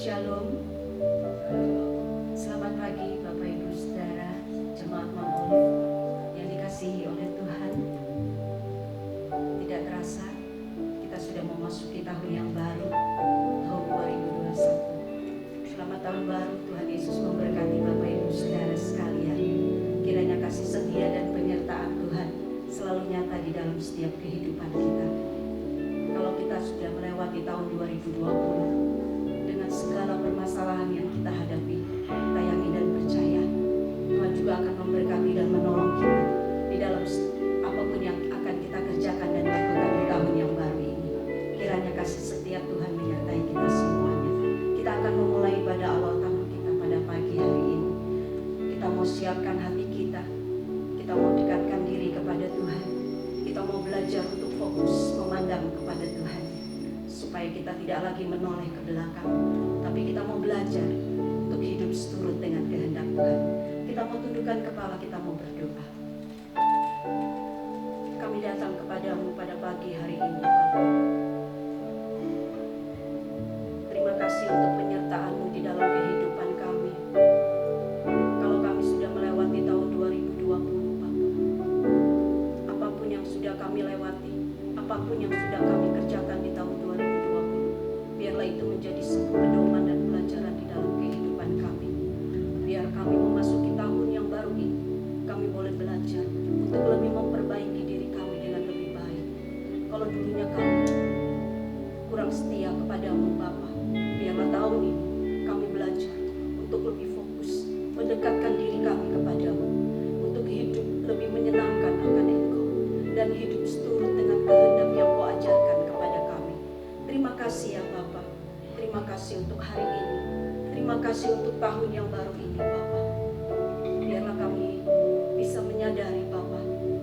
Shalom. Selamat pagi Bapak Ibu Saudara Jemaat Mount Olive yang dikasihi oleh Tuhan. Tidak terasa kita sudah memasuki tahun yang baru, tahun 2021. Selamat tahun baru, Tuhan Yesus memberkati Bapak Ibu Saudara sekalian. Kiranya kasih setia dan penyertaan Tuhan selalu nyata di dalam setiap kehidupan kita. Kalau kita sudah melewati tahun 2020 dengan segala permasalahan yang kita hadapi, kita yakin dan percaya Tuhan juga akan memberkati dan menolong kita di dalam apapun yang akan kita kerjakan dan lakukan di tahun yang baru ini. Kiranya kasih setia Tuhan menyertai kita semuanya. Kita akan memulai pada awal tahun kita pada pagi hari ini. Kita mau siapkan hati kita, kita mau dekatkan diri kepada Tuhan, kita mau belajar untuk fokus memandang kepada Tuhan, supaya kita tidak lagi menoleh ke belakang, tapi kita mau belajar untuk hidup seturut dengan kehendak Tuhan. Kita mau tundukkan kepala, kita mau berdoa. Kami datang kepadamu pada pagi hari ini, Bapa. Terima kasih untuk penyertaan-Mu di dalam kehidupan kami. Kalau kami sudah melewati tahun 2020, Bapa, apapun yang sudah kami lewati, apapun yang sudah kami kerjakan di tahun 2020, biarlah itu menjadi sebuah pedoman dan pelajaran di dalam kehidupan kami. Biar kami memasuki tahun yang baru ini, kami boleh belajar untuk lebih memperbaiki diri kami dengan lebih baik. Kalau dulunya kami kurang setia kepadamu, Bapa, biarlah tahun ini kami belajar untuk lebih fokus, mendekatkan diri kami kepadamu, untuk hidup lebih menyenangkan akan Engkau, dan hidup seturut dengan kehendak yang Kau ajarkan kepada kami. Terima kasih ya Bapa. Terima kasih untuk hari ini. Terima kasih untuk tahun yang baru ini, Bapa. Biarlah kami bisa menyadari, Bapa,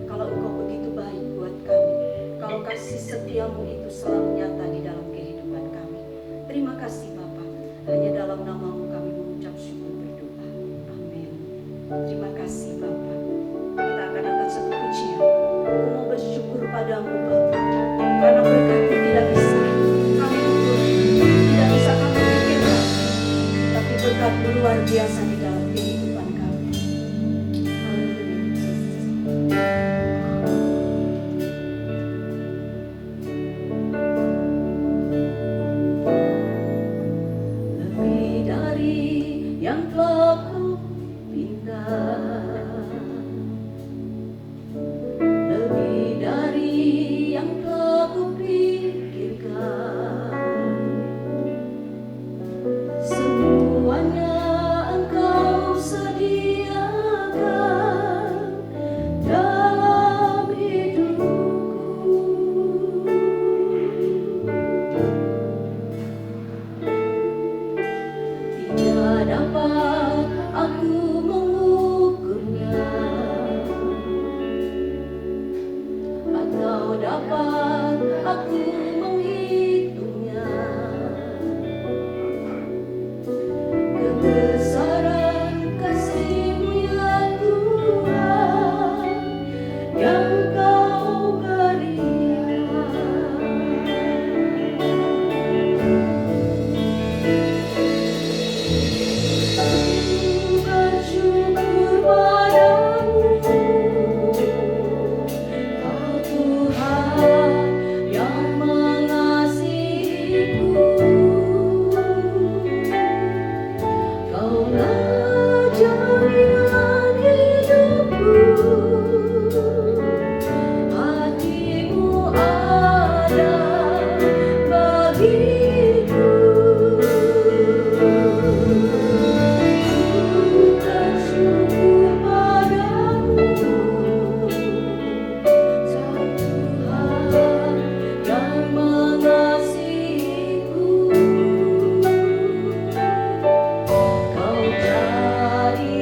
kalau Engkau begitu baik buat kami, kalau kasih setiamu itu selalu nyata di dalam kehidupan kami. Terima kasih Bapa. Hanya dalam nama-Mu kami mengucap syukur berdoa. Amin. Terima kasih Bapa. Kita akan angkat satu pujian. Aku mau bersyukur padamu Bapa, karena berkat-Mu tidak bisa kami ukur, tidak bisa kami pikirkan, tapi berkat-Mu luar biasa di dalam kehidupan kami. Lebih dari yang telah Kau pinta, lebih dari yang telah kupikirkan, semuanya Engkau sediakan dalam hidupku. Tidak dapat aku mengukurnya, atau dapat aku menghitungnya. Kebesaran kasih-Mu ya Tuhan, yang Kau berikan. Bersyukur padamu, Kau Tuhan yang mengasihiku. Kaulah jaminan hidupku, hati-Mu ada bagiku. Bersyukur padamu, Sang Tuhan yang mengasihiku. Kau jadikan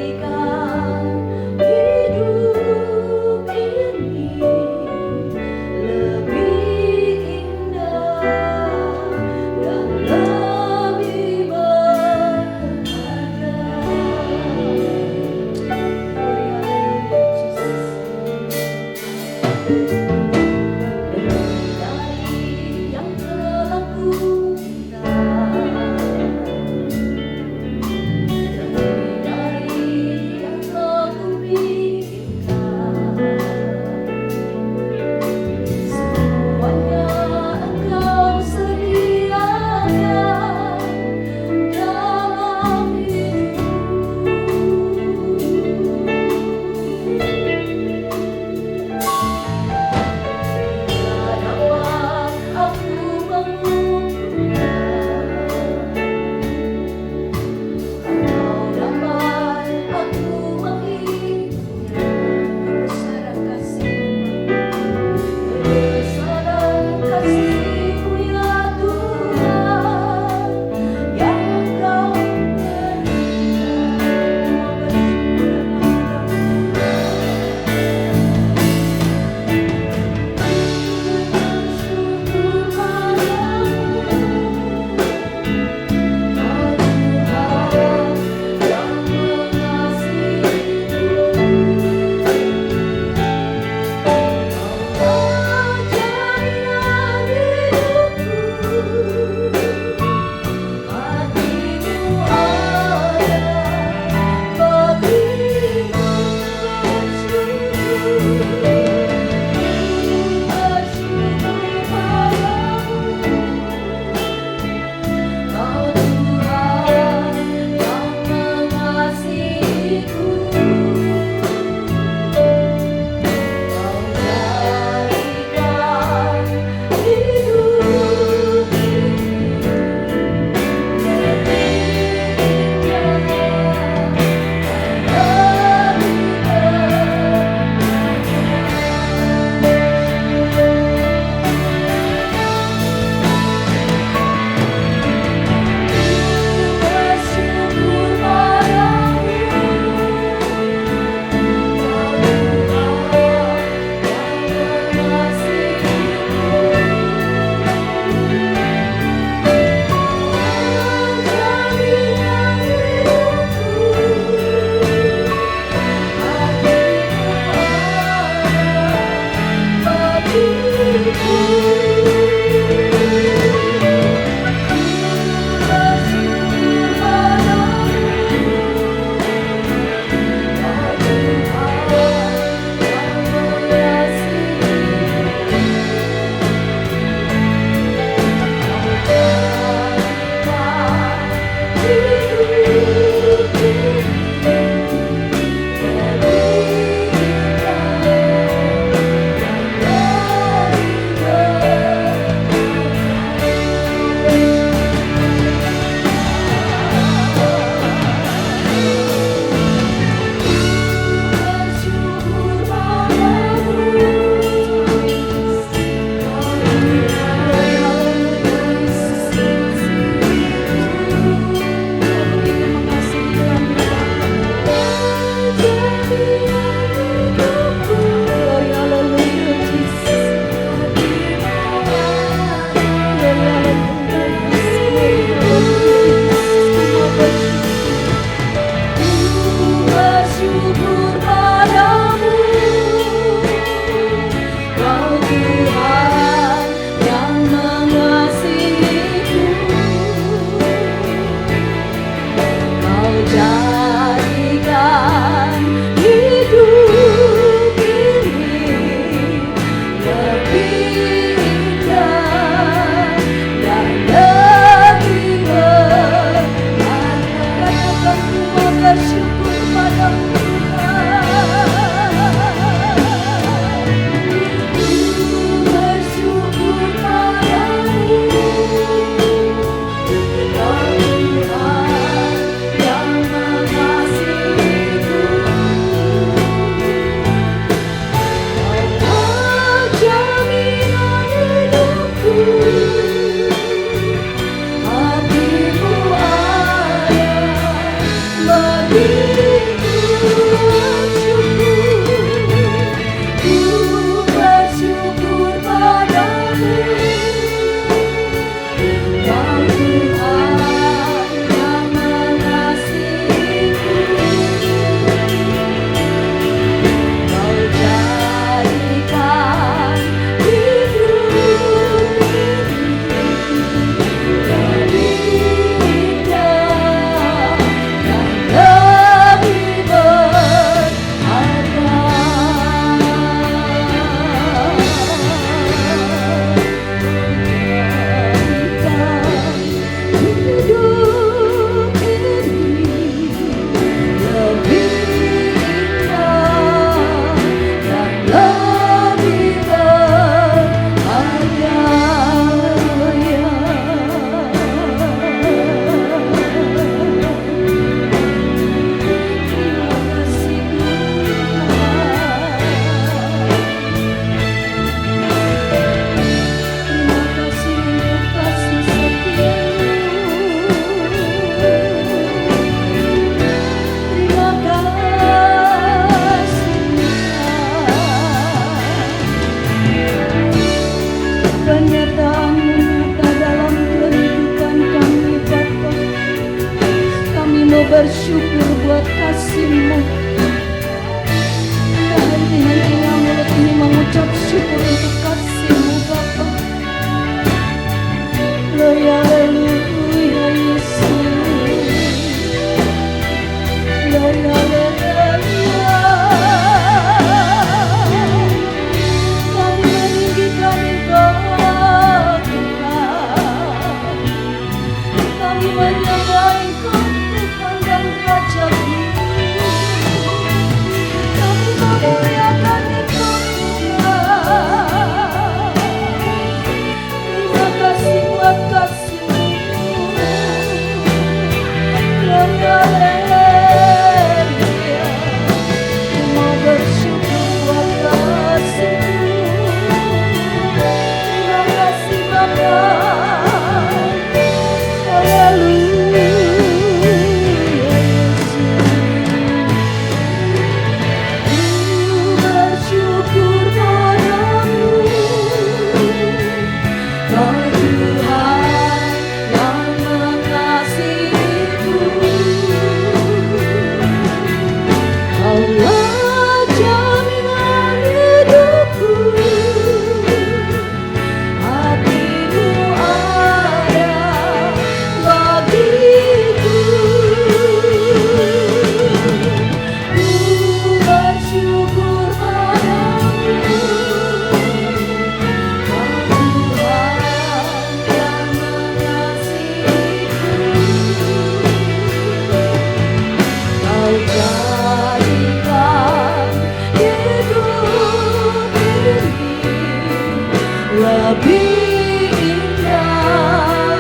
lebih indah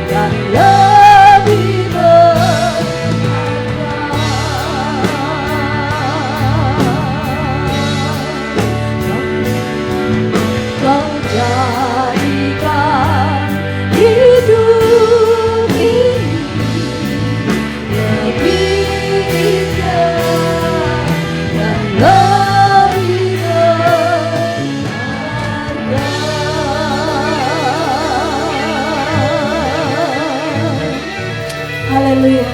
dan lebih berharga. Kau jadikan hidup ini lebih indah dan lebih berharga. Haleluya.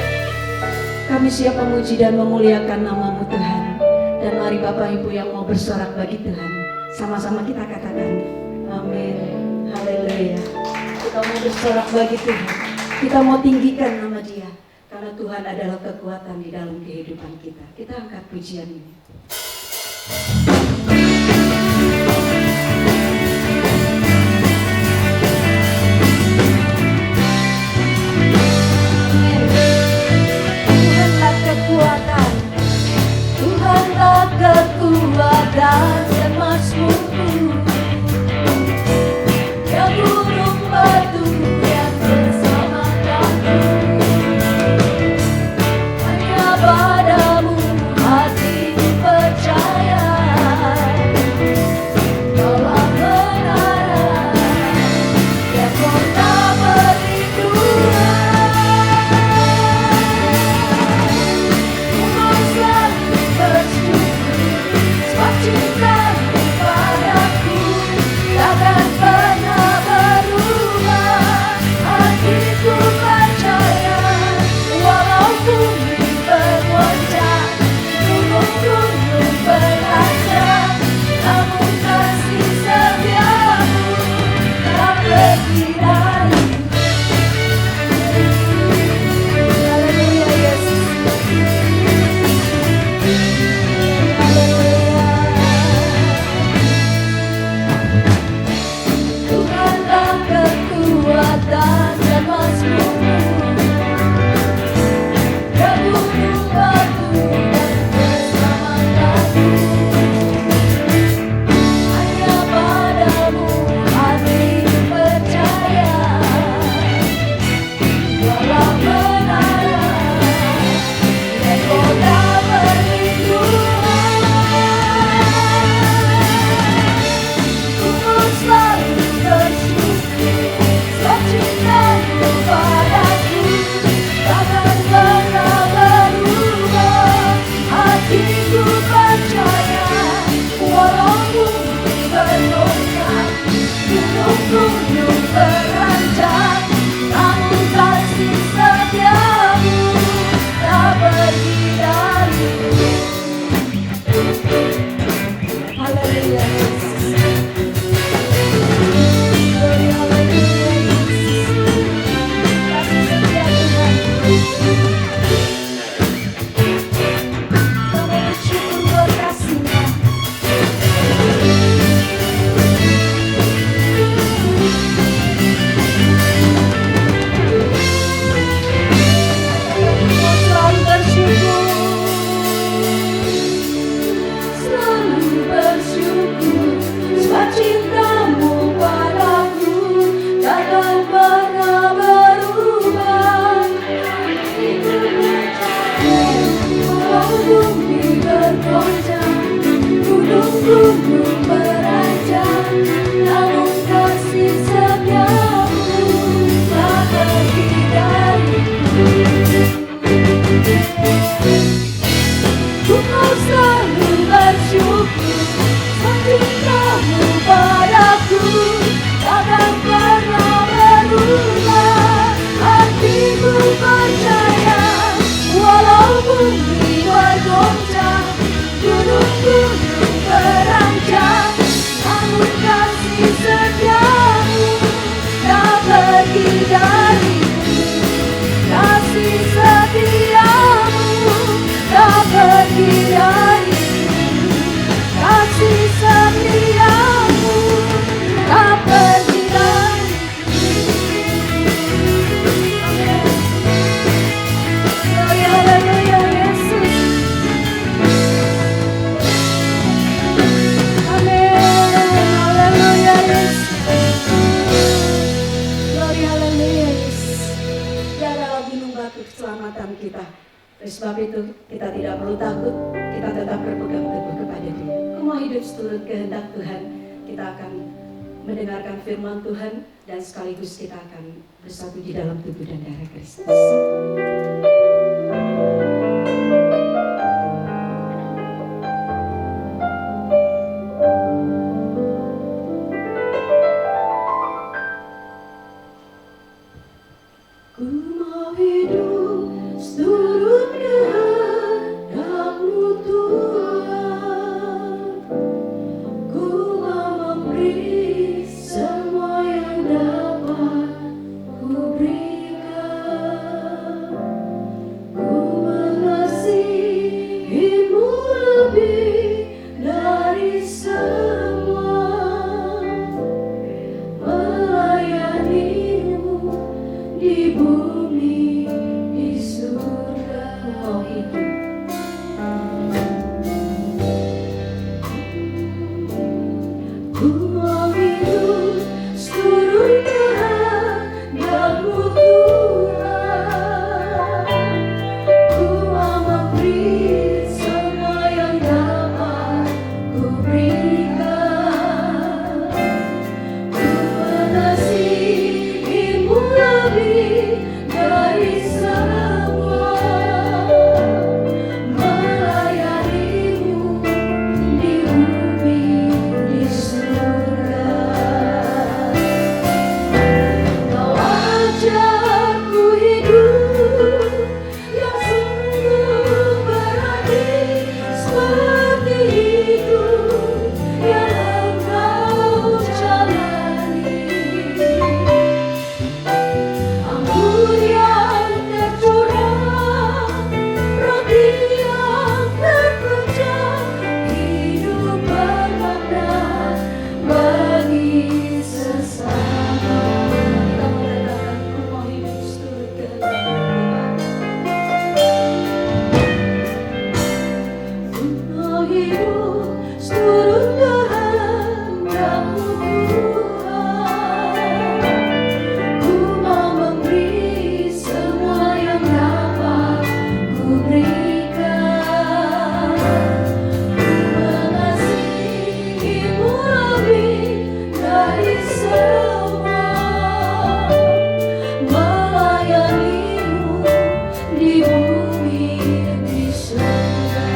Kami siap memuji dan memuliakan nama-Mu Tuhan. Dan mari Bapak Ibu yang mau bersorak bagi Tuhan, sama-sama kita katakan amin. Haleluya. Kita mau bersorak bagi Tuhan, kita mau tinggikan nama Dia, karena Tuhan adalah kekuatan di dalam kehidupan kita. Kita angkat pujian ini. Tuhanlah kekuatan, Tuhanlah kekuatan dan mazmurku. Ya gunung batu yang bersamakanku, hanya padamu hatiku percaya. kita. Oleh sebab itu kita tidak perlu takut, kita tetap berpegang teguh kepada Dia. Ku mau hidup seturut kehendak Tuhan. Kita akan mendengarkan firman Tuhan dan sekaligus kita akan bersatu di dalam tubuh dan darah Kristus. Ku mau hidup seturut kehendak-Mu Tuhan. Ku mau memberi semua yang dapat Ku berikan. Ku mengasihi-Mu lebih dari semua, melayani-Mu di bumi, di surga. Mau hidup ku mau hidup seturut kehendak-Mu Tuhan. Ku mau memberi semua yang dapat Ku berikan. Ku mengasihi-Mu lebih dari semua, melayani-Mu di bumi, di surga. Kau ajarku hidup yang sungguh berarti, seperti hidup yang Engkau jalani. Anggur yang tercurah, roti yang terpecah, hidup bermakna bagi sesama. Kita mengatakan ku mau hidup seturut kehendak-Mu Tuhan. Ku mau hidup seturut kehendak-Mu Tuhan. Ku mau memberi semua yang dapat Ku berikan. Ku mengasihi-Mu lebih dari semua, melayani-Mu di bumi, di surga.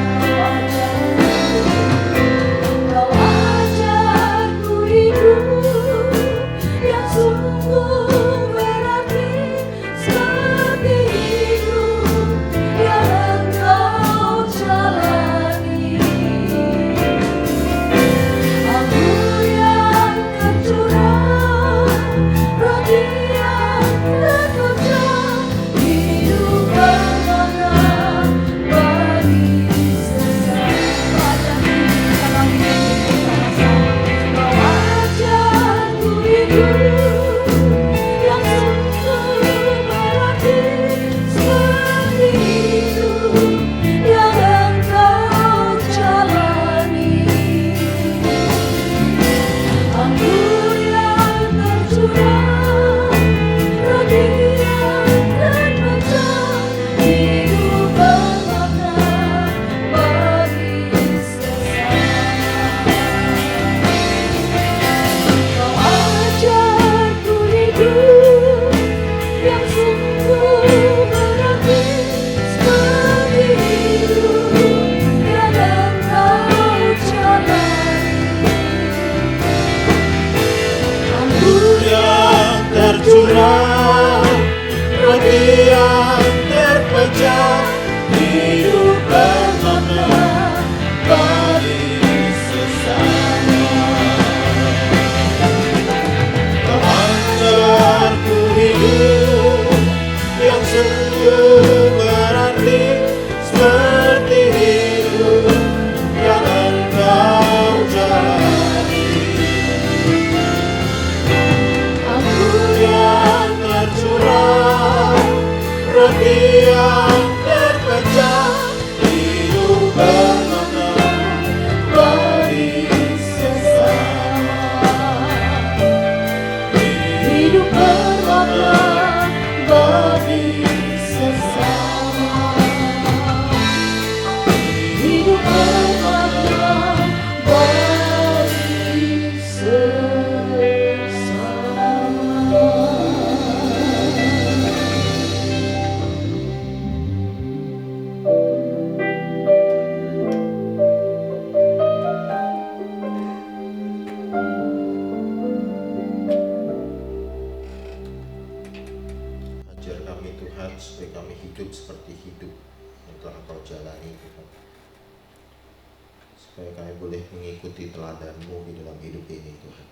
supaya kami boleh mengikuti teladan-Mu di dalam hidup ini Tuhan.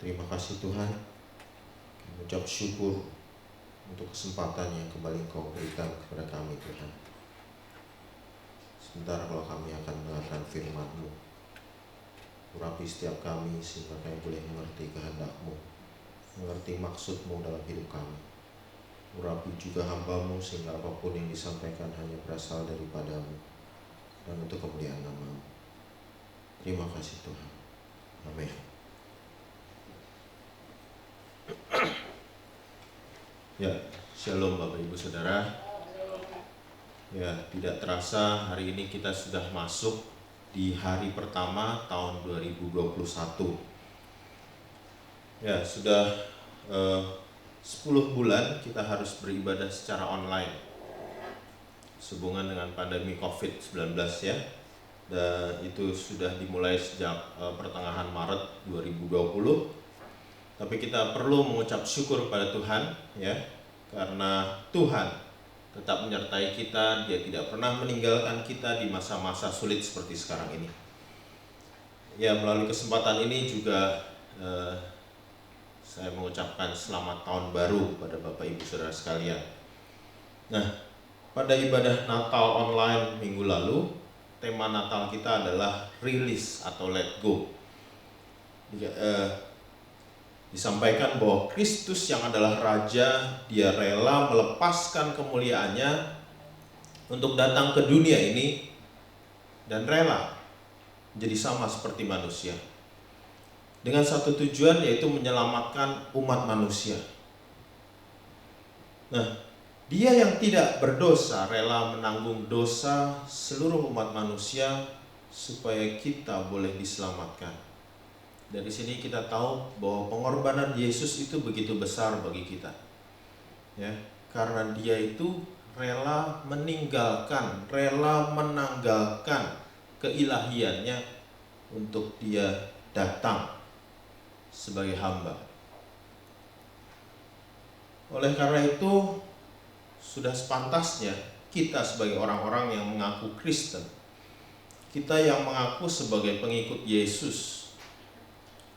Terima kasih Tuhan, kami ucap syukur untuk kesempatan yang kembali Engkau berikan kepada kami Tuhan. Sebentar kalau kami akan mendengarkan firman-Mu, urapi setiap kami sehingga kami boleh mengerti kehendak-Mu, mengerti maksud-Mu dalam hidup kami. Urapi juga hamba-Mu sehingga apapun yang disampaikan hanya berasal daripada-Mu dan untuk kemuliaan nama-Mu. Terima kasih Tuhan. Amin. Ya, shalom Bapak Ibu Saudara. Ya, tidak terasa hari ini kita sudah masuk di hari pertama tahun 2021. Ya, sudah 10 bulan kita harus beribadah secara online sehubungan dengan pandemi COVID-19 ya. Dan itu sudah dimulai sejak pertengahan Maret 2020. Tapi kita perlu mengucap syukur pada Tuhan ya, karena Tuhan tetap menyertai kita. Dia tidak pernah meninggalkan kita di masa-masa sulit seperti sekarang ini. Ya, melalui kesempatan ini juga saya mengucapkan selamat tahun baru pada Bapak Ibu Saudara sekalian. Nah, pada ibadah Natal online minggu lalu, tema Natal kita adalah Release atau Let Go. Disampaikan bahwa Kristus yang adalah Raja, Dia rela melepaskan kemuliaannya untuk datang ke dunia ini dan rela menjadi sama seperti manusia dengan satu tujuan, yaitu menyelamatkan umat manusia. Nah, Dia yang tidak berdosa rela menanggung dosa seluruh umat manusia supaya kita boleh diselamatkan. Dari sini kita tahu bahwa pengorbanan Yesus itu begitu besar bagi kita. Ya, karena Dia itu rela meninggalkan, rela menanggalkan keilahiannya untuk Dia datang sebagai hamba. Oleh karena itu, sudah sepantasnya kita sebagai orang-orang yang mengaku Kristen, kita yang mengaku sebagai pengikut Yesus,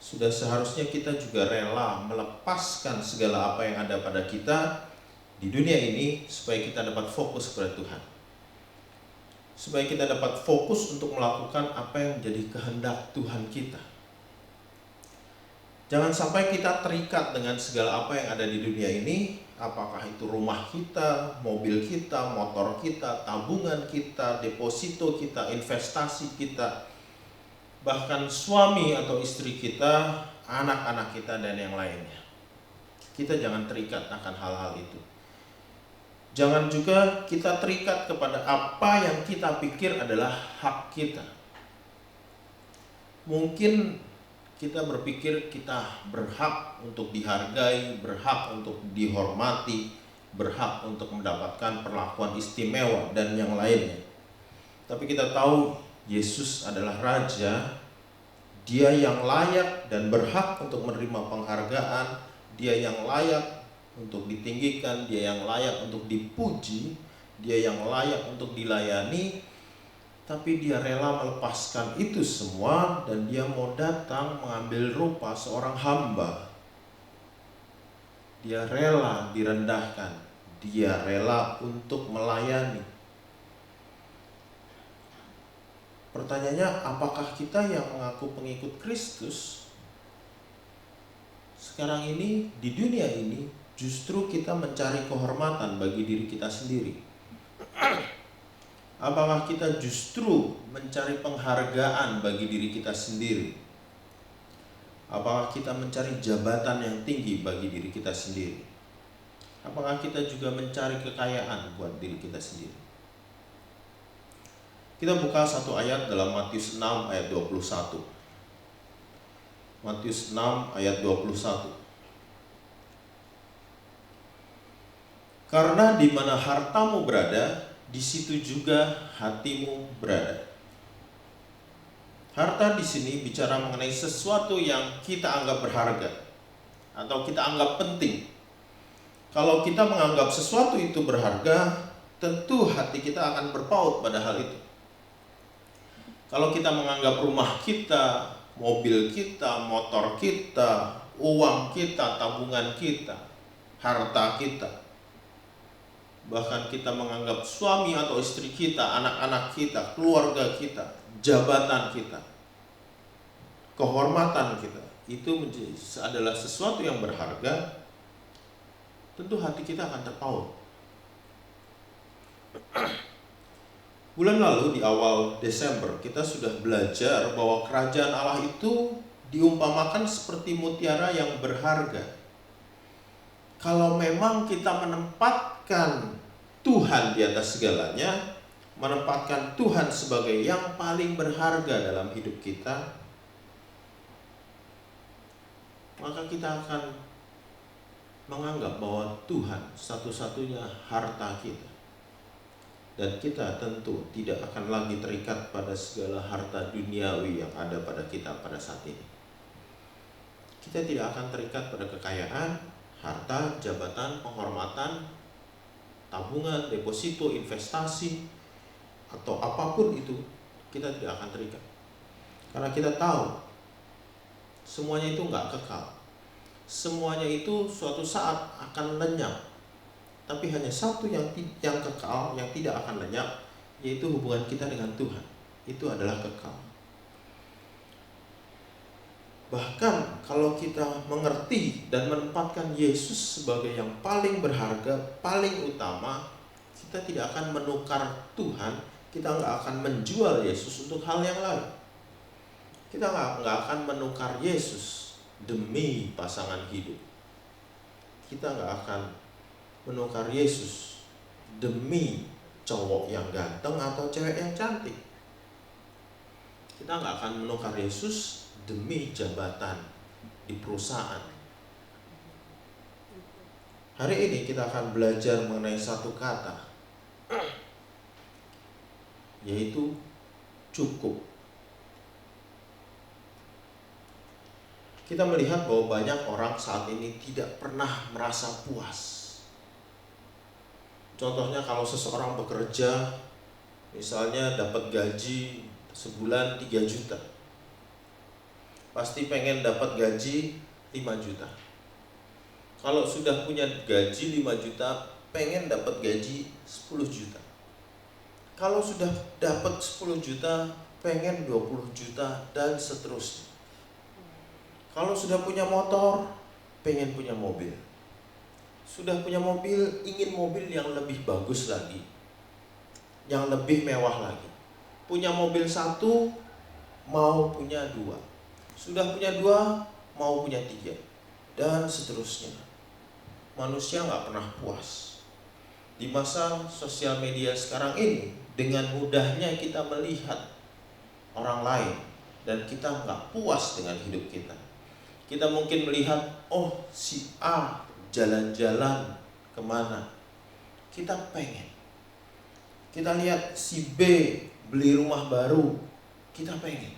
sudah seharusnya kita juga rela melepaskan segala apa yang ada pada kita di dunia ini supaya kita dapat fokus kepada Tuhan. Supaya kita dapat fokus untuk melakukan apa yang menjadi kehendak Tuhan kita. Jangan sampai kita terikat dengan segala apa yang ada di dunia ini, apakah itu rumah kita, mobil kita, motor kita, tabungan kita, deposito kita, investasi kita, bahkan suami atau istri kita, anak-anak kita, dan yang lainnya. Kita jangan terikat akan hal-hal itu. Jangan juga kita terikat kepada apa yang kita pikir adalah hak kita. Mungkin kita berpikir kita berhak untuk dihargai, berhak untuk dihormati, berhak untuk mendapatkan perlakuan istimewa, dan yang lainnya. Tapi kita tahu Yesus adalah Raja, Dia yang layak dan berhak untuk menerima penghargaan, Dia yang layak untuk ditinggikan, Dia yang layak untuk dipuji, Dia yang layak untuk dilayani. Tapi Dia rela melepaskan itu semua dan Dia mau datang mengambil rupa seorang hamba. Dia rela direndahkan, Dia rela untuk melayani. Pertanyaannya, apakah kita yang mengaku pengikut Kristus sekarang ini, di dunia ini, justru kita mencari kehormatan bagi diri kita sendiri? Apakah kita justru mencari penghargaan bagi diri kita sendiri? Apakah kita mencari jabatan yang tinggi bagi diri kita sendiri? Apakah kita juga mencari kekayaan buat diri kita sendiri? Kita buka satu ayat dalam Matius 6 ayat 21. Matius 6 ayat 21. Karena di mana hartamu berada, di situ juga hatimu berada. Harta di sini bicara mengenai sesuatu yang kita anggap berharga atau kita anggap penting. Kalau kita menganggap sesuatu itu berharga, tentu hati kita akan berpaut pada hal itu. Kalau kita menganggap rumah kita, mobil kita, motor kita, uang kita, tabungan kita, harta kita, bahkan kita menganggap suami atau istri kita, anak-anak kita, keluarga kita, jabatan kita, kehormatan kita, itu adalah sesuatu yang berharga, tentu hati kita akan terpaut. Bulan lalu di awal Desember kita sudah belajar bahwa kerajaan Allah itu diumpamakan seperti mutiara yang berharga. Kalau memang kita menempatkan Tuhan di atas segalanya, menempatkan Tuhan sebagai yang paling berharga dalam hidup kita, maka kita akan menganggap bahwa Tuhan satu-satunya harta kita. Dan kita tentu tidak akan lagi terikat pada segala harta duniawi yang ada pada kita pada saat ini. Kita tidak akan terikat pada kekayaan, harta, jabatan, penghormatan, tabungan, deposito, investasi, atau apapun itu. Kita tidak akan terikat. Karena kita tahu semuanya itu nggak kekal. Semuanya itu suatu saat akan lenyap. Tapi hanya satu yang kekal, yang tidak akan lenyap, yaitu hubungan kita dengan Tuhan. Itu adalah kekal. Bahkan kalau kita mengerti dan menempatkan Yesus sebagai yang paling berharga, paling utama, kita tidak akan menukar Tuhan, kita nggak akan menjual Yesus untuk hal yang lain. Kita nggak akan menukar Yesus demi pasangan hidup. Kita nggak akan menukar Yesus demi cowok yang ganteng atau cewek yang cantik. Kita nggak akan menukar Yesus demi jabatan di perusahaan. Hari ini kita akan belajar mengenai satu kata, yaitu cukup. Kita melihat bahwa banyak orang saat ini tidak pernah merasa puas. Contohnya kalau seseorang bekerja, misalnya dapat gaji sebulan 3 juta, pasti pengen dapat gaji 5 juta. Kalau sudah punya gaji 5 juta, pengen dapat gaji 10 juta. Kalau sudah dapat 10 juta, pengen 20 juta, dan seterusnya. Kalau sudah punya motor, pengen punya mobil. Sudah punya mobil, ingin mobil yang lebih bagus lagi, yang lebih mewah lagi. Punya mobil 1, mau punya 2. Sudah punya 2, mau punya 3, dan seterusnya. Manusia nggak pernah puas. Di masa sosial media sekarang ini, dengan mudahnya kita melihat orang lain, dan kita nggak puas dengan hidup kita. Kita mungkin melihat, oh si A jalan-jalan kemana, kita pengen. Kita lihat si B beli rumah baru, kita pengen.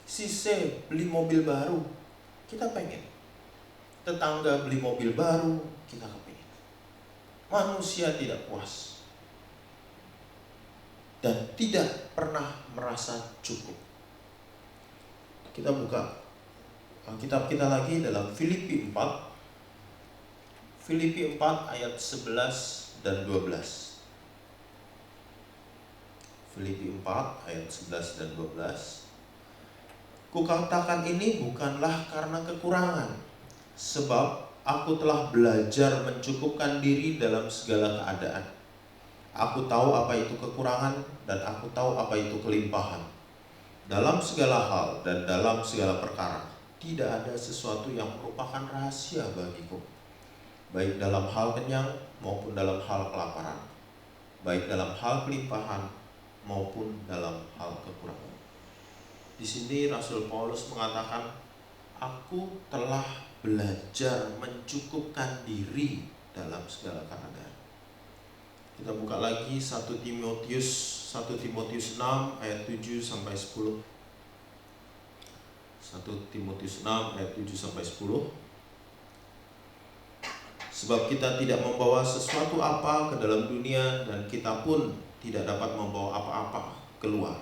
Si C beli mobil baru, kita pengen. Tetangga beli mobil baru, kita pengen. Manusia tidak puas dan tidak pernah merasa cukup. Kita buka Alkitab kita lagi dalam Filipi 4. Filipi 4 ayat 11 dan 12. Filipi 4 ayat 11 dan 12. Kukatakan ini bukanlah karena kekurangan, sebab aku telah belajar mencukupkan diri dalam segala keadaan. Aku tahu apa itu kekurangan dan aku tahu apa itu kelimpahan. Dalam segala hal dan dalam segala perkara, tidak ada sesuatu yang merupakan rahasia bagiku, baik dalam hal kenyang maupun dalam hal kelaparan, baik dalam hal kelimpahan maupun dalam hal kekurangan. Di sini Rasul Paulus mengatakan, aku telah belajar mencukupkan diri dalam segala keadaan. Kita buka lagi 1 Timotius 6 ayat 7 sampai 10. 1 Timotius 6 ayat 7 sampai 10. Sebab kita tidak membawa sesuatu apa ke dalam dunia, dan kita pun tidak dapat membawa apa-apa keluar.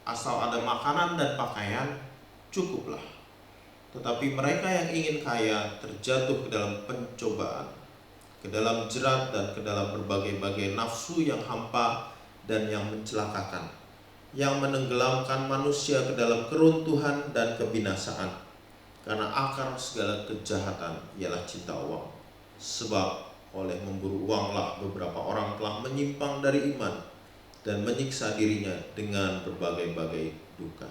asal ada makanan dan pakaian, cukuplah. Tetapi mereka yang ingin kaya terjatuh ke dalam pencobaan, ke dalam jerat dan ke dalam berbagai-bagai nafsu yang hampa dan yang mencelakakan, yang menenggelamkan manusia ke dalam keruntuhan dan kebinasaan. Karena akar segala kejahatan ialah cinta uang. Sebab oleh memburu uanglah beberapa orang telah menyimpang dari iman dan menyiksa dirinya dengan berbagai-bagai duka.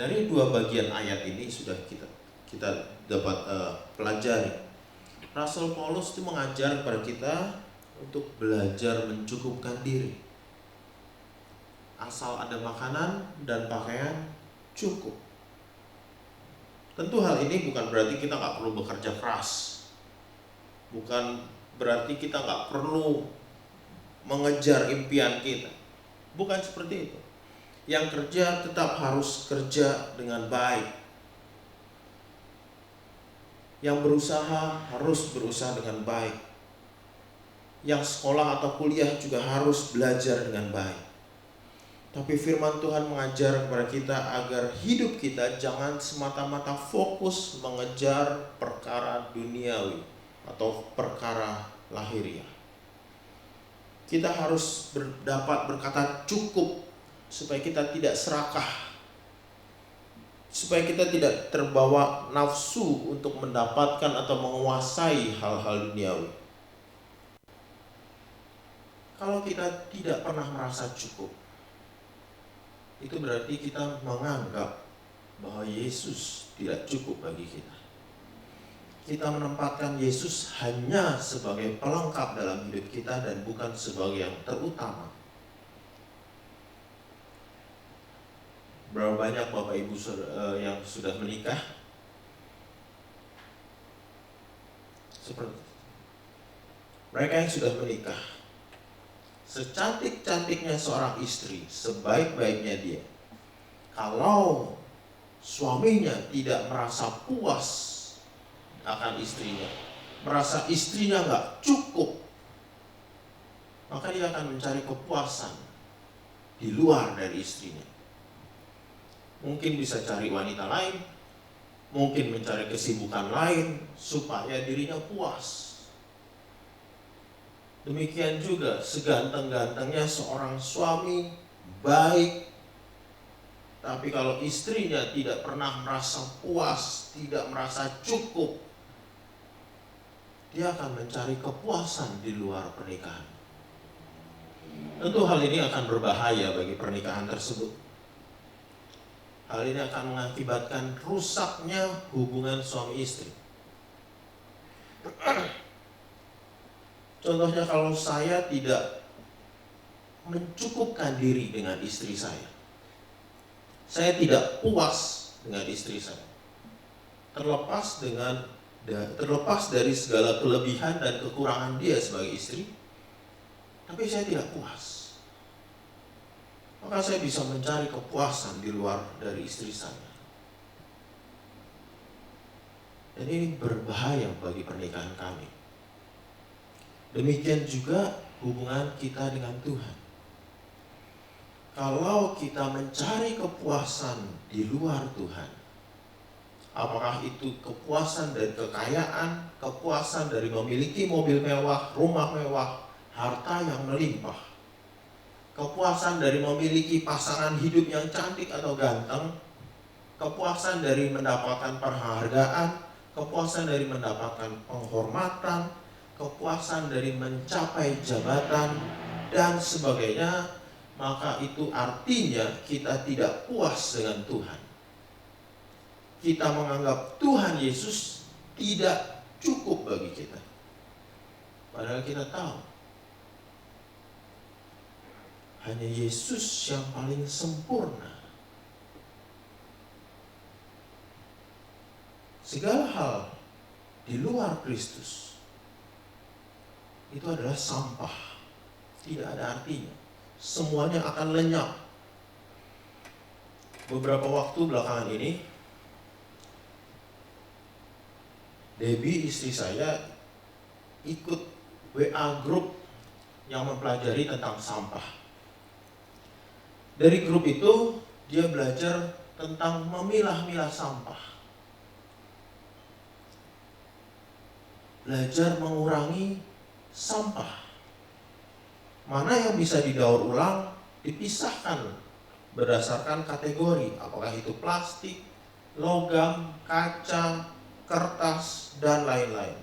Dari dua bagian ayat ini sudah kita dapat pelajari. Rasul Paulus itu mengajar kepada kita untuk belajar mencukupkan diri. Asal ada makanan dan pakaian, cukup. Tentu hal ini bukan berarti kita nggak perlu bekerja keras. Bukan berarti kita nggak perlu mengejar impian kita. Bukan seperti itu. Yang kerja tetap harus kerja dengan baik. Yang berusaha harus berusaha dengan baik. Yang sekolah atau kuliah juga harus belajar dengan baik. Tapi firman Tuhan mengajar kepada kita agar hidup kita jangan semata-mata fokus mengejar perkara duniawi atau perkara lahiriah. Kita harus dapat berkata cukup supaya kita tidak serakah, supaya kita tidak terbawa nafsu untuk mendapatkan atau menguasai hal-hal duniawi. Kalau kita tidak pernah merasa cukup, itu berarti kita menganggap bahwa Yesus tidak cukup bagi kita. Kita menempatkan Yesus hanya sebagai pelengkap dalam hidup kita dan bukan sebagai yang terutama. Berapa banyak Bapak Ibu yang sudah menikah? Seperti mereka yang sudah menikah, secantik-cantiknya seorang istri, sebaik-baiknya dia, kalau suaminya tidak merasa puas akan istrinya, merasa istrinya nggak cukup, maka dia akan mencari kepuasan di luar dari istrinya. Mungkin bisa cari wanita lain, mungkin mencari kesibukan lain supaya dirinya puas. Demikian juga seganteng-gantengnya seorang suami baik, tapi kalau istrinya tidak pernah merasa puas, tidak merasa cukup, dia akan mencari kepuasan di luar pernikahan. Tentu hal ini akan berbahaya bagi pernikahan tersebut. Hal ini akan mengakibatkan rusaknya hubungan suami istri. Contohnya, kalau saya tidak mencukupkan diri dengan istri saya tidak puas dengan istri saya. Terlepas dari segala kelebihan dan kekurangan dia sebagai istri, tapi saya tidak puas. Maka saya bisa mencari kepuasan di luar dari istri saya. Dan ini berbahaya bagi pernikahan kami. Demikian juga hubungan kita dengan Tuhan. Kalau kita mencari kepuasan di luar Tuhan, apakah itu kepuasan dari kekayaan, kepuasan dari memiliki mobil mewah, rumah mewah, harta yang melimpah, kepuasan dari memiliki pasangan hidup yang cantik atau ganteng, kepuasan dari mendapatkan penghargaan, kepuasan dari mendapatkan penghormatan, kepuasan dari mencapai jabatan, dan sebagainya, maka itu artinya kita tidak puas dengan Tuhan. Kita menganggap Tuhan Yesus tidak cukup bagi kita. Padahal kita tahu hanya Yesus yang paling sempurna. Segala hal di luar Kristus itu adalah sampah, tidak ada artinya. Semuanya akan lenyap. Beberapa waktu belakangan ini, Debbie istri saya ikut WA group yang mempelajari tentang sampah. Dari grup itu dia belajar tentang memilah-milah sampah. Belajar mengurangi sampah. Mana yang bisa didaur ulang, dipisahkan berdasarkan kategori, apakah itu plastik, logam, kaca, kertas, dan lain-lain.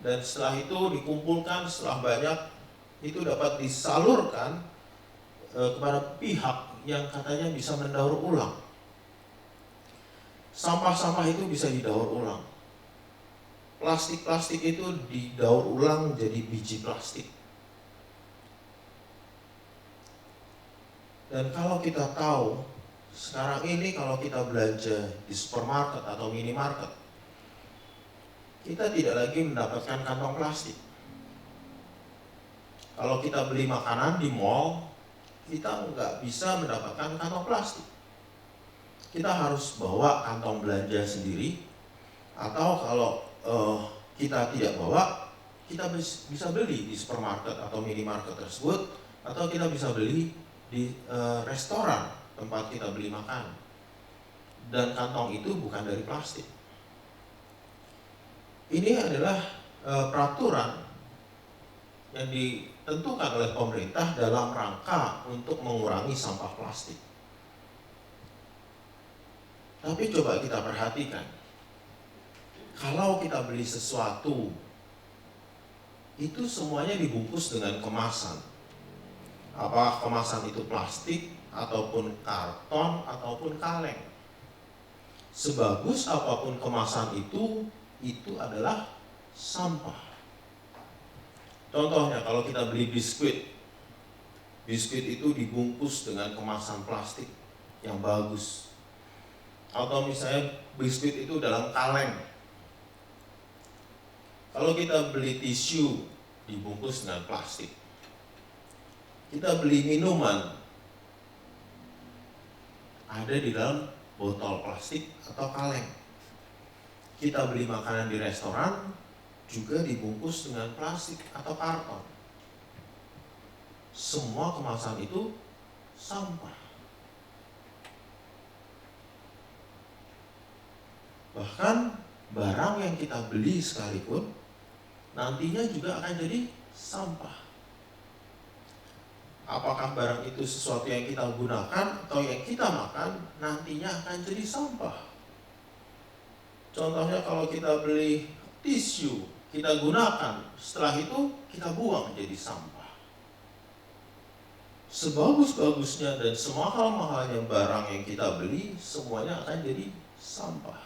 Dan setelah itu dikumpulkan, setelah banyak, itu dapat disalurkan kepada pihak yang katanya bisa mendaur ulang. Sampah-sampah itu bisa didaur ulang. Plastik-plastik itu didaur ulang jadi biji plastik. Dan kalau kita tahu, sekarang ini kalau kita belanja di supermarket atau minimarket, kita tidak lagi mendapatkan kantong plastik. Kalau kita beli makanan di mall, kita nggak bisa mendapatkan kantong plastik. Kita harus bawa kantong belanja sendiri, atau kalau kita tidak bawa, kita bisa beli di supermarket atau minimarket tersebut, atau kita bisa beli di restoran tempat kita beli makan. Dan kantong itu bukan dari plastik. Ini adalah peraturan yang ditentukan oleh pemerintah dalam rangka untuk mengurangi sampah plastik. Tapi coba kita perhatikan, kalau kita beli sesuatu, itu semuanya dibungkus dengan kemasan. Apa kemasan itu plastik, ataupun karton, ataupun kaleng. Sebagus apapun kemasan itu adalah sampah. Contohnya kalau kita beli biskuit itu dibungkus dengan kemasan plastik yang bagus. Atau misalnya biskuit itu dalam kaleng. Kalau kita beli tisu dibungkus dengan plastik. Kita beli minuman ada di dalam botol plastik atau kaleng. Kita beli makanan di restoran juga dibungkus dengan plastik atau karton. Semua kemasan itu sampah. Bahkan barang yang kita beli sekalipun nantinya juga akan jadi sampah. Apakah barang itu sesuatu yang kita gunakan atau yang kita makan, nantinya akan jadi sampah. Contohnya kalau kita beli tisu, kita gunakan, setelah itu kita buang jadi sampah. Sebagus-bagusnya dan semahal-mahalnya barang yang kita beli, semuanya akan jadi sampah.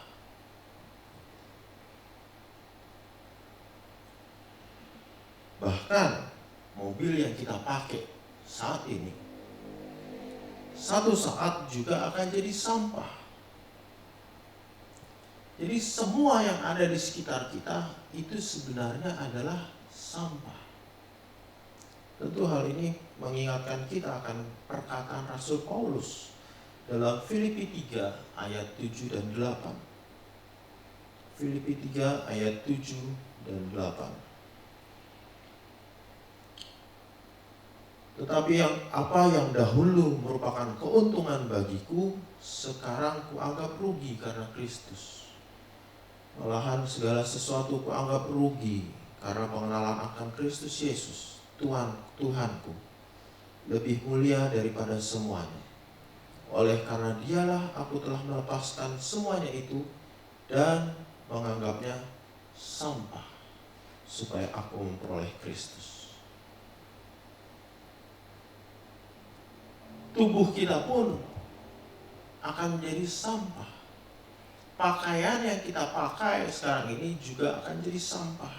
Bahkan mobil yang kita pakai saat ini, satu saat juga akan jadi sampah. Jadi semua yang ada di sekitar kita itu sebenarnya adalah sampah. Tentu hal ini mengingatkan kita akan perkataan Rasul Paulus dalam Filipi 3 ayat 7 dan 8. Filipi 3 ayat 7 dan 8. Tetapi apa yang dahulu merupakan keuntungan bagiku, sekarang kuanggap rugi karena Kristus. Malahan segala sesuatu kuanggap rugi karena pengenalan akan Kristus Yesus, Tuhanku, lebih mulia daripada semuanya. Oleh karena Dialah aku telah melepaskan semuanya itu dan menganggapnya sampah, supaya aku memperoleh Kristus. Tubuh kita pun akan menjadi sampah. Pakaian yang kita pakai sekarang ini juga akan jadi sampah.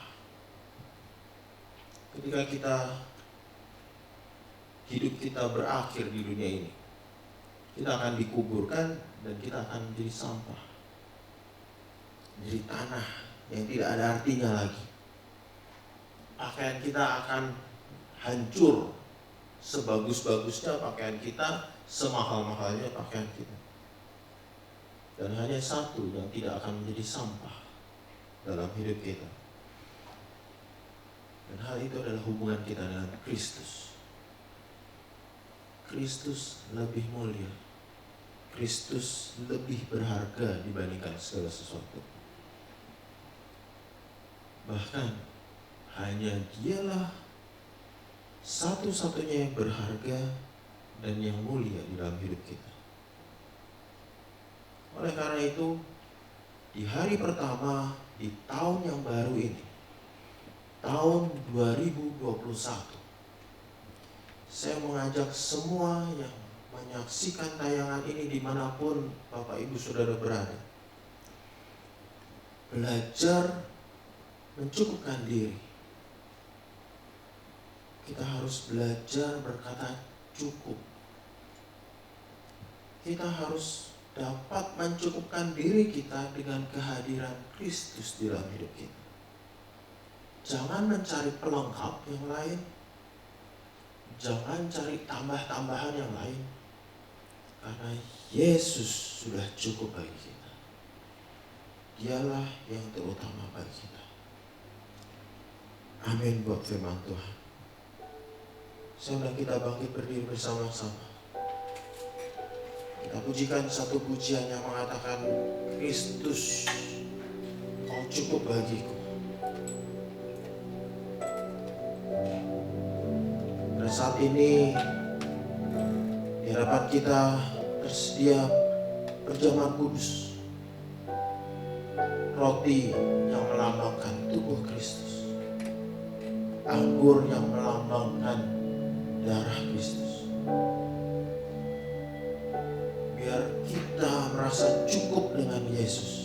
Ketika hidup kita berakhir di dunia ini, kita akan dikuburkan dan kita akan menjadi sampah, menjadi tanah yang tidak ada artinya lagi. Pakaian kita akan hancur, sebagus-bagusnya pakaian kita, semahal-mahalnya pakaian kita. Dan hanya satu yang tidak akan menjadi sampah dalam hidup kita. Dan hal itu adalah hubungan kita dengan Kristus. Kristus lebih mulia. Kristus lebih berharga dibandingkan segala sesuatu. Bahkan hanya Dialah satu-satunya yang berharga dan yang mulia di dalam hidup kita. Oleh karena itu, di hari pertama di tahun yang baru ini, tahun 2021, saya mengajak semua yang menyaksikan tayangan ini dimanapun Bapak Ibu Saudara berada, belajar mencukupkan diri. Kita harus belajar berkata cukup. Kita harus dapat mencukupkan diri kita dengan kehadiran Kristus di dalam hidup kita. Jangan mencari pelengkap yang lain. Jangan cari tambah-tambahan yang lain. Karena Yesus sudah cukup bagi kita. Dialah yang terutama bagi kita. Amin buat firman Tuhan. Saya undang kita bangkit berdiri bersama-sama. Kita pujikan satu pujian yang mengatakan, Kristus, Kau cukup bagiku. Pada saat ini di hadapan kita tersedia perjamuan kudus, roti yang melambangkan tubuh Kristus, anggur yang melambangkan darah Kristus. Biar kita merasa cukup dengan Yesus.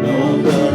Longer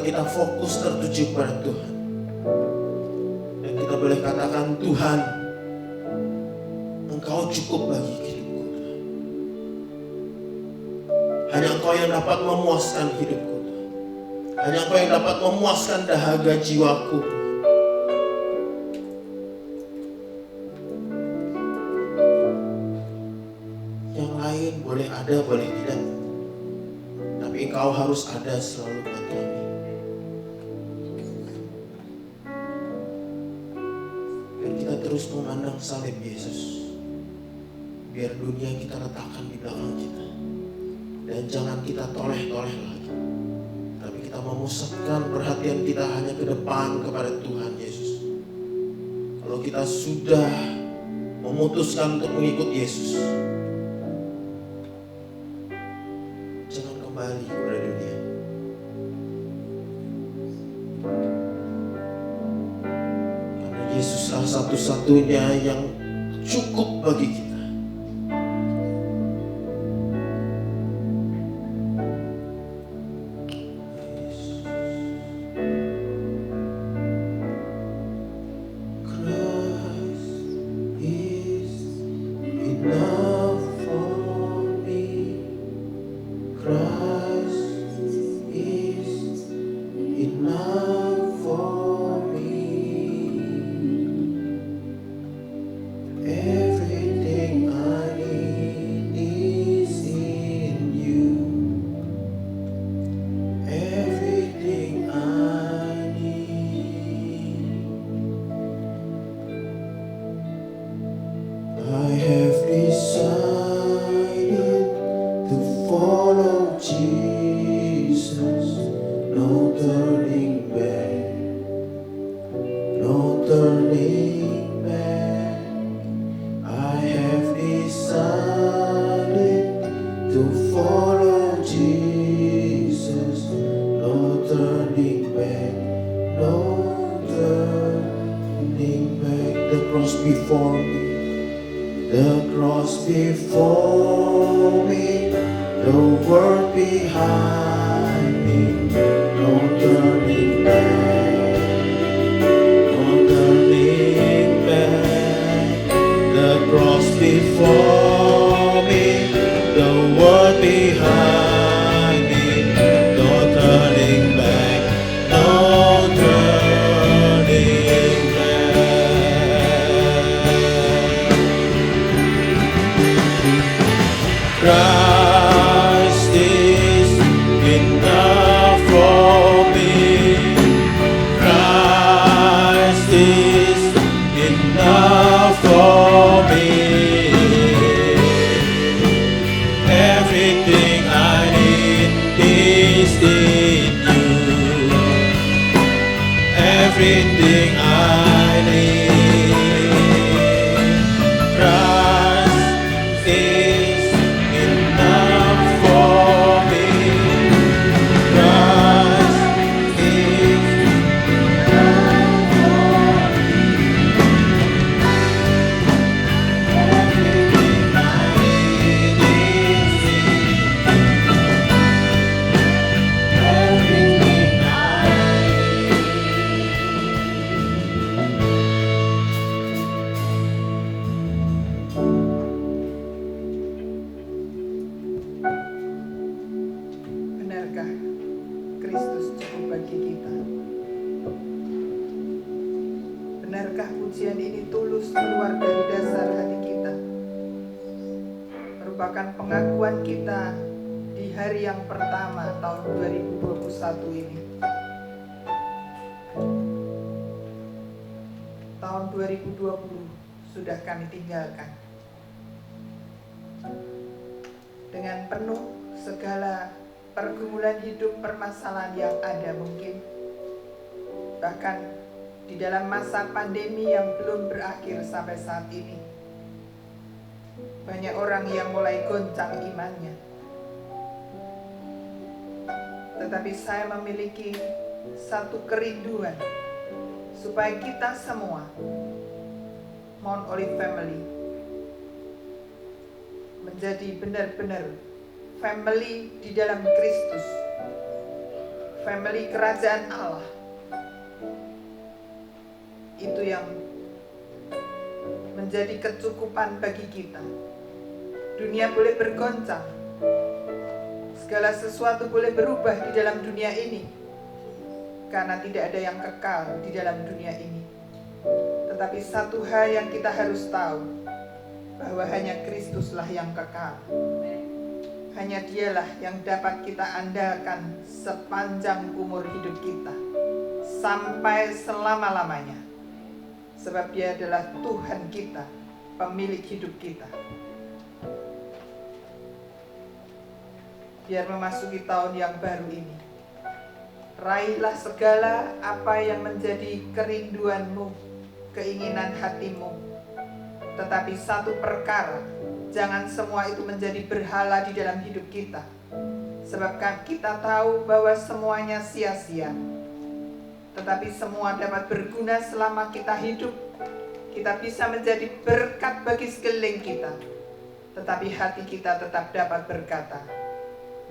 kita fokus tertuju pada Tuhan. Dan kita boleh katakan, Tuhan, Engkau cukup bagi hidupku. Hanya Engkau yang dapat memuaskan hidupku. Hanya Engkau yang dapat memuaskan dahaga jiwaku. Yang lain boleh ada, boleh tidak. Tapi Engkau harus ada selalu buat kami. Biar kita terus memandang salib Yesus. Biar dunia kita letakkan di belakang kita. Dan jangan kita toleh-toleh lagi. Tapi kita memusatkan perhatian kita hanya ke depan kepada Tuhan Yesus. Kalau kita sudah memutuskan untuk mengikut Yesus, jangan kembali kepada dunia. Karena Yesuslah satu-satunya yang cukup bagi kita. Tahun 2020 sudah kami tinggalkan dengan penuh segala pergumulan hidup, permasalahan yang ada mungkin, bahkan di dalam masa pandemi yang belum berakhir sampai saat ini. Banyak orang yang mulai goncang imannya. Tetapi saya memiliki satu kerinduan supaya kita semua, Mount Olive Family, menjadi benar-benar family di dalam Kristus, family family kerajaan Allah. Itu yang menjadi kecukupan bagi kita. Dunia boleh bergoncang, segala sesuatu boleh berubah di dalam dunia ini, karena tidak ada yang kekal di dalam dunia ini. Tetapi satu hal yang kita harus tahu, bahwa hanya Kristuslah yang kekal. Hanya Dialah yang dapat kita andalkan sepanjang umur hidup kita, sampai selama-lamanya. Sebab Dia adalah Tuhan kita, pemilik hidup kita. Biar memasuki tahun yang baru ini, raihlah segala apa yang menjadi kerinduanmu, keinginan hatimu. Tetapi satu perkara, jangan semua itu menjadi berhala di dalam hidup kita. Sebab kita tahu bahwa semuanya sia-sia. Tetapi semua dapat berguna selama kita hidup. Kita bisa menjadi berkat bagi sekeliling kita. Tetapi hati kita tetap dapat berkata,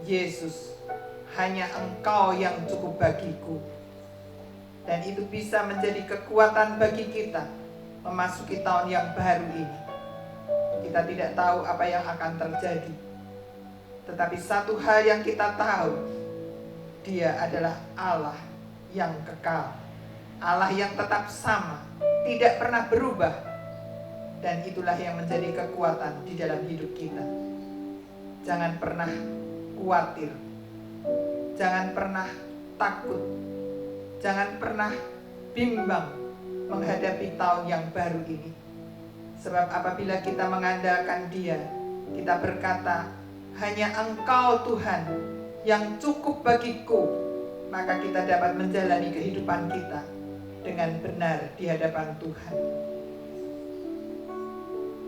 Yesus, hanya Engkau yang cukup bagiku. Dan itu bisa menjadi kekuatan bagi kita memasuki tahun yang baru ini. Kita tidak tahu apa yang akan terjadi. Tetapi satu hal yang kita tahu, Dia adalah Allah yang kekal. Allah yang tetap sama, tidak pernah berubah. Dan itulah yang menjadi kekuatan di dalam hidup kita. Jangan pernah khawatir. Jangan pernah takut. Jangan pernah bimbang menghadapi tahun yang baru ini. Sebab apabila kita mengandalkan Dia, kita berkata, hanya Engkau Tuhan yang cukup bagiku, maka kita dapat menjalani kehidupan kita dengan benar di hadapan Tuhan.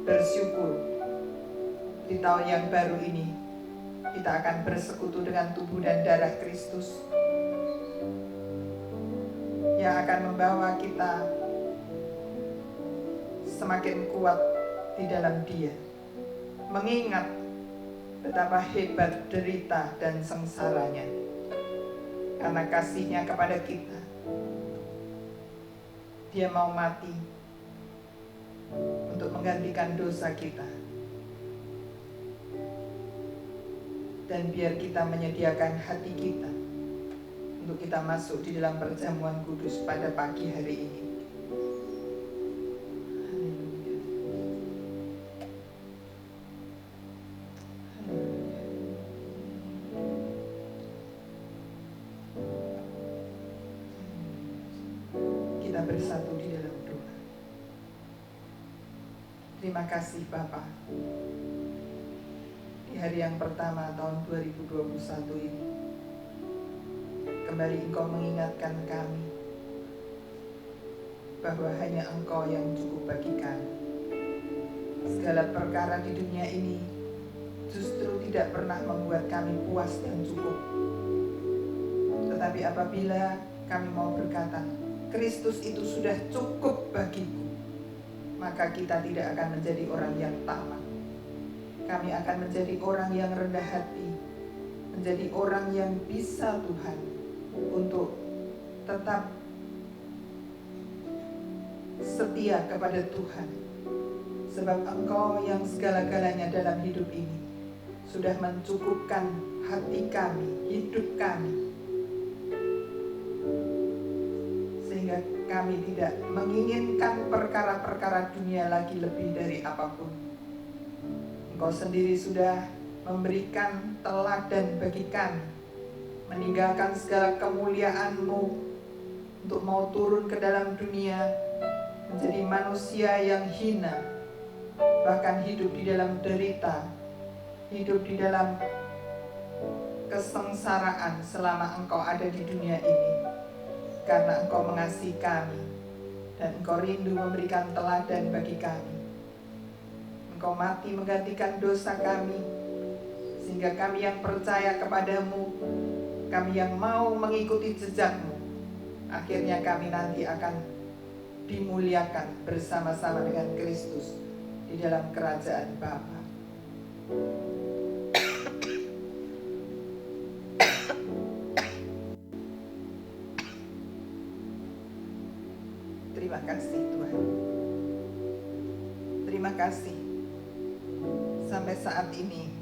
Bersyukur di tahun yang baru ini kita akan bersekutu dengan tubuh dan darah Kristus yang akan membawa kita semakin kuat di dalam Dia, mengingat betapa hebat derita dan sengsaranya. Karena kasih-Nya kepada kita, Dia mau mati untuk menggantikan dosa kita. Dan biar kita menyediakan hati kita untuk kita masuk di dalam perjamuan kudus pada pagi hari ini. Kita bersatu di dalam doa. Terima kasih Bapa. Di hari yang pertama tahun 2021 ini, kembali Engkau mengingatkan kami bahwa hanya Engkau yang cukup bagi kami. Segala perkara di dunia ini justru tidak pernah membuat kami puas dan cukup. Tetapi apabila kami mau berkata, Kristus itu sudah cukup bagiku, maka kita tidak akan menjadi orang yang tamak. Kami akan menjadi orang yang rendah hati, menjadi orang yang bisa Tuhan untuk tetap setia kepada Tuhan. Sebab Engkau yang segala-galanya dalam hidup ini sudah mencukupkan hati kami, hidup kami. Sehingga kami tidak menginginkan perkara-perkara dunia lagi lebih dari apapun. Engkau sendiri sudah memberikan teladan bagi kami, meninggalkan segala kemuliaan-Mu untuk mau turun ke dalam dunia, menjadi manusia yang hina, bahkan hidup di dalam derita, hidup di dalam kesengsaraan selama Engkau ada di dunia ini. Karena Engkau mengasihi kami dan Engkau rindu memberikan teladan bagi kami. Engkau mati menggantikan dosa kami, sehingga kami yang percaya kepadamu, kami yang mau mengikuti jejak-Mu, akhirnya kami nanti akan dimuliakan bersama-sama dengan Kristus di dalam kerajaan Bapa. Terima kasih Tuhan. Terima kasih. Sampai saat ini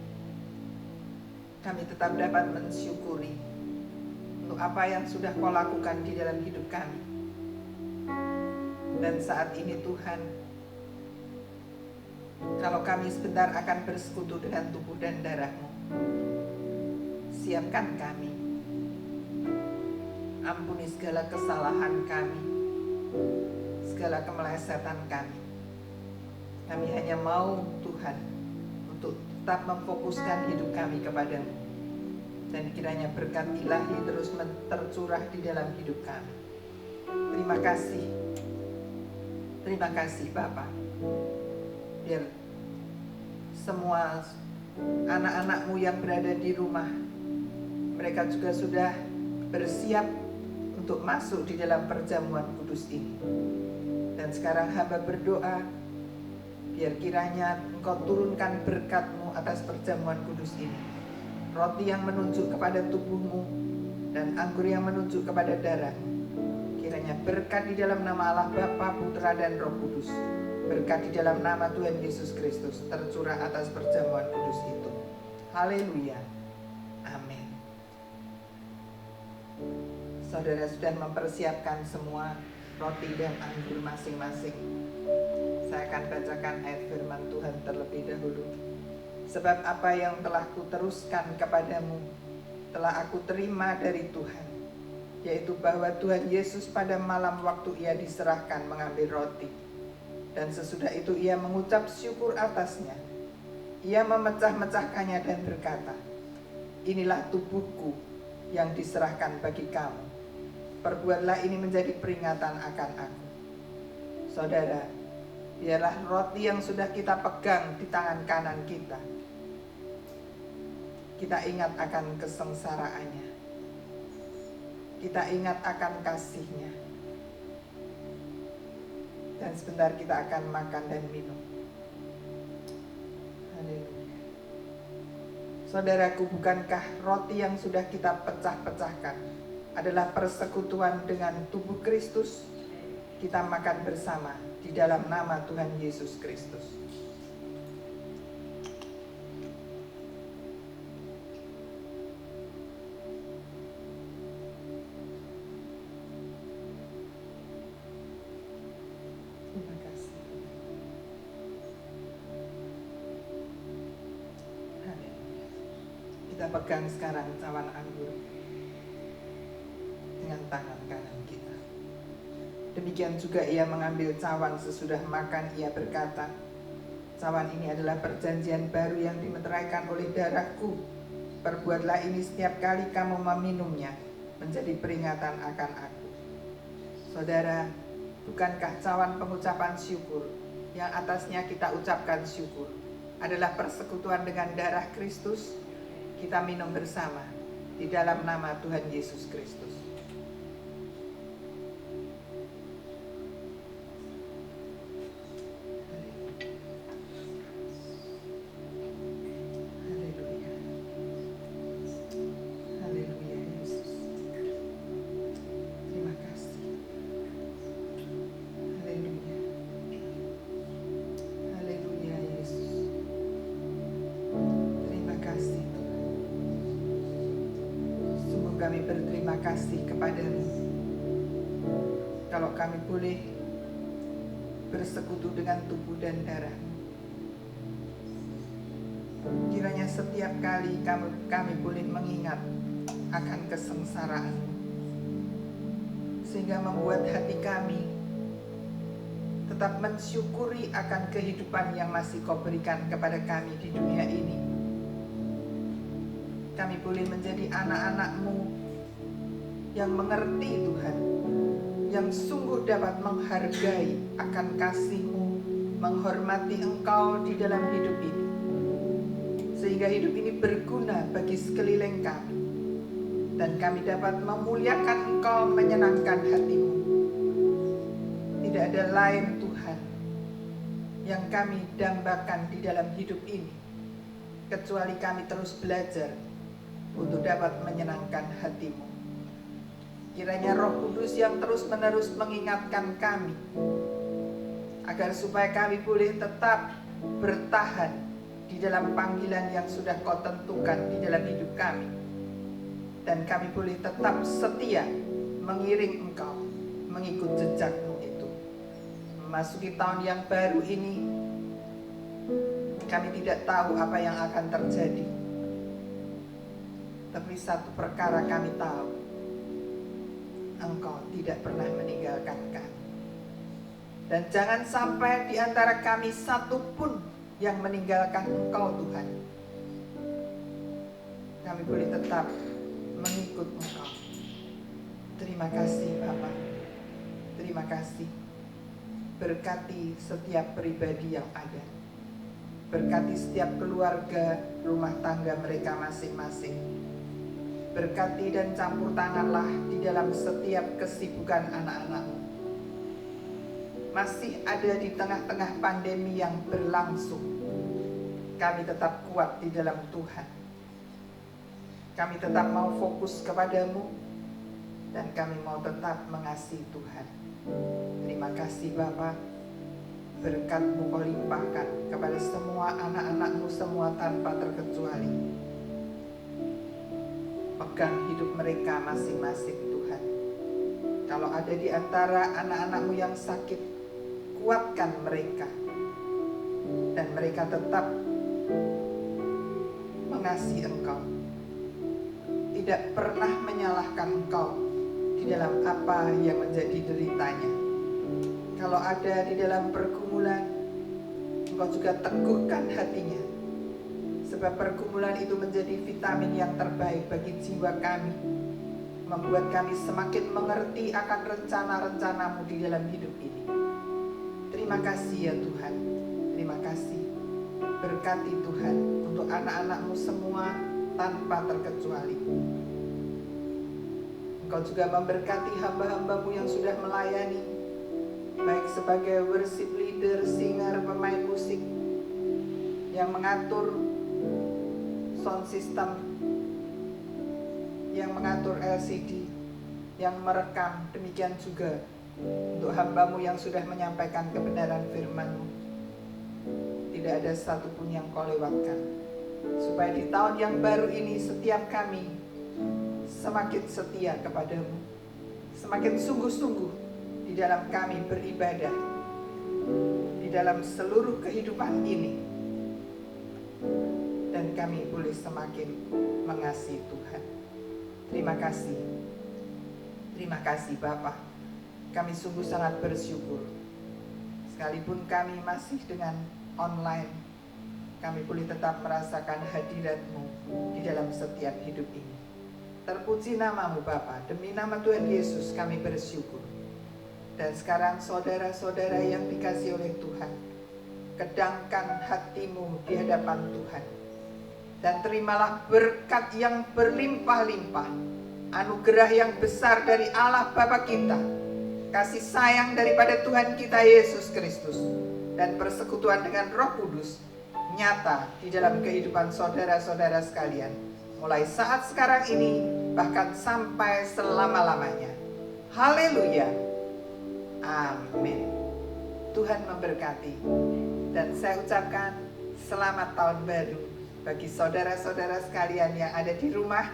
kami tetap dapat mensyukuri untuk apa yang sudah Kau lakukan di dalam hidup kami. Dan saat ini Tuhan, kalau kami sebentar akan bersekutu dengan tubuh dan darah-Mu, siapkan kami. Ampuni segala kesalahan kami, segala kemelesetan kami. Kami hanya mau Tuhan untuk tetap memfokuskan hidup kami kepadamu. Dan kiranya berkat ilahi terus tercurah di dalam hidup kami. Terima kasih. Terima kasih Bapa. Biar semua anak-anak-Mu yang berada di rumah, mereka juga sudah bersiap untuk masuk di dalam perjamuan kudus ini. Dan sekarang hamba berdoa, biar kiranya Engkau turunkan berkat-Mu atas perjamuan kudus ini. Roti yang menunjuk kepada tubuh-Mu dan anggur yang menunjuk kepada darah-Mu. Kiranya berkat di dalam nama Allah Bapa, Putra dan Roh Kudus, berkat di dalam nama Tuhan Yesus Kristus tercurah atas perjamuan kudus itu. Haleluya. Amin. Saudara sudah mempersiapkan semua roti dan anggur masing-masing. Saya akan bacakan ayat firman Tuhan terlebih dahulu. Sebab apa yang telah kuteruskan kepadamu telah aku terima dari Tuhan, yaitu bahwa Tuhan Yesus pada malam waktu Ia diserahkan mengambil roti, dan sesudah itu Ia mengucap syukur atasnya. Ia memecah-mecahkannya dan berkata, inilah tubuhku yang diserahkan bagi kamu. Perbuatlah ini menjadi peringatan akan aku. Saudara, biarlah roti yang sudah kita pegang di tangan kanan kita ingat akan kesengsaraannya. Kita ingat akan kasih-Nya. Dan sebentar kita akan makan dan minum. Haleluya. Saudaraku, bukankah roti yang sudah kita pecah-pecahkan adalah persekutuan dengan tubuh Kristus? Kita makan bersama di dalam nama Tuhan Yesus Kristus. Terima kasih. Haleluya. Kita pegang sekarang cawan anggur dengan tangan kanan kita. Demikian juga Ia mengambil cawan sesudah makan. Ia berkata, cawan ini adalah perjanjian baru yang dimeteraikan oleh darahku. Perbuatlah ini setiap kali kamu meminumnya, menjadi peringatan akan aku. Saudara, bukankah cawan pengucapan syukur yang atasnya kita ucapkan syukur adalah persekutuan dengan darah Kristus? Kita minum bersama di dalam nama Tuhan Yesus Kristus. Kami berterima kasih kepadamu kalau kami boleh bersekutu dengan tubuh dan darah. Kiranya setiap kali kami boleh mengingat akan kesengsaraan, sehingga membuat hati kami tetap mensyukuri akan kehidupan yang masih Kau berikan kepada kami di dunia ini. Kami boleh menjadi anak-anak-Mu yang mengerti Tuhan, yang sungguh dapat menghargai akan kasih-Mu, menghormati Engkau di dalam hidup ini, sehingga hidup ini berguna bagi sekeliling kami, dan kami dapat memuliakan Engkau, menyenangkan hati-Mu. Tidak ada lain Tuhan yang kami dambakan di dalam hidup ini, kecuali kami terus belajar untuk dapat menyenangkan hati-Mu. Kiranya Roh Kudus yang terus-menerus mengingatkan kami, agar supaya kami boleh tetap bertahan di dalam panggilan yang sudah Kau tentukan di dalam hidup kami. Dan kami boleh tetap setia mengiring Engkau, mengikut jejak-Mu itu. Memasuki tahun yang baru ini, kami tidak tahu apa yang akan terjadi. Tapi satu perkara kami tahu, Engkau tidak pernah meninggalkan kami. Dan jangan sampai di antara kami satu pun yang meninggalkan Engkau, Tuhan. Kami boleh tetap mengikut Engkau. Terima kasih Bapa. Terima kasih. Berkati setiap pribadi yang ada. Berkati setiap keluarga, rumah tangga mereka masing-masing. Berkati dan campur tanganlah di dalam setiap kesibukan anak-anak-Mu. Masih ada di tengah-tengah pandemi yang berlangsung, kami tetap kuat di dalam Tuhan. Kami tetap mau fokus kepadamu, dan kami mau tetap mengasihi Tuhan. Terima kasih Bapa. Berkat-Mu Kau limpahkan kepada semua anak-anak-Mu semua tanpa terkecuali. Pegang hidup mereka masing-masing Tuhan. Kalau ada di antara anak-anak-Mu yang sakit, kuatkan mereka. Dan mereka tetap mengasihi Engkau. Tidak pernah menyalahkan Engkau di dalam apa yang menjadi deritanya. Kalau ada di dalam pergumulan, Engkau juga teguhkan hatinya. Sebab pergumulan itu menjadi vitamin yang terbaik bagi jiwa kami. Membuat kami semakin mengerti akan rencana-rencana-Mu di dalam hidup ini. Terima kasih ya Tuhan. Terima kasih. Berkati Tuhan untuk anak-anak-Mu semua tanpa terkecuali. Engkau juga memberkati hamba-hamba-Mu yang sudah melayani, baik sebagai worship leader, singer, pemain musik, yang mengatur sound system, yang mengatur LCD, yang merekam. Demikian juga untuk hamba-Mu yang sudah menyampaikan kebenaran firman-Mu. Tidak ada satupun yang Kau lewatkan. Supaya di tahun yang baru ini setiap kami semakin setia kepadamu, semakin sungguh-sungguh di dalam kami beribadah, di dalam seluruh kehidupan ini, dan kami boleh semakin mengasihi Tuhan. Terima kasih. Terima kasih Bapa. Kami sungguh sangat bersyukur. Sekalipun kami masih dengan online, kami boleh tetap merasakan hadirat-Mu di dalam setiap hidup ini. Terpuji nama-Mu Bapa. Demi nama Tuhan Yesus kami bersyukur. Dan sekarang saudara-saudara yang dikasihi oleh Tuhan, kedangkan hatimu di hadapan Tuhan. Dan terimalah berkat yang berlimpah-limpah, anugerah yang besar dari Allah Bapa kita, kasih sayang daripada Tuhan kita Yesus Kristus, dan persekutuan dengan Roh Kudus nyata di dalam kehidupan saudara-saudara sekalian, mulai saat sekarang ini bahkan sampai selama-lamanya. Haleluya. Amin. Tuhan memberkati. Dan saya ucapkan selamat tahun baru bagi saudara-saudara sekalian yang ada di rumah.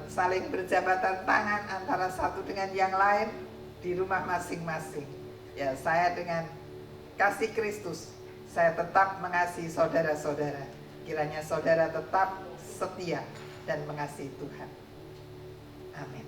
Saling berjabatan tangan antara satu dengan yang lain di rumah masing-masing. Ya, saya dengan kasih Kristus, saya tetap mengasihi saudara-saudara. Kiranya saudara tetap setia dan mengasihi Tuhan. Amin.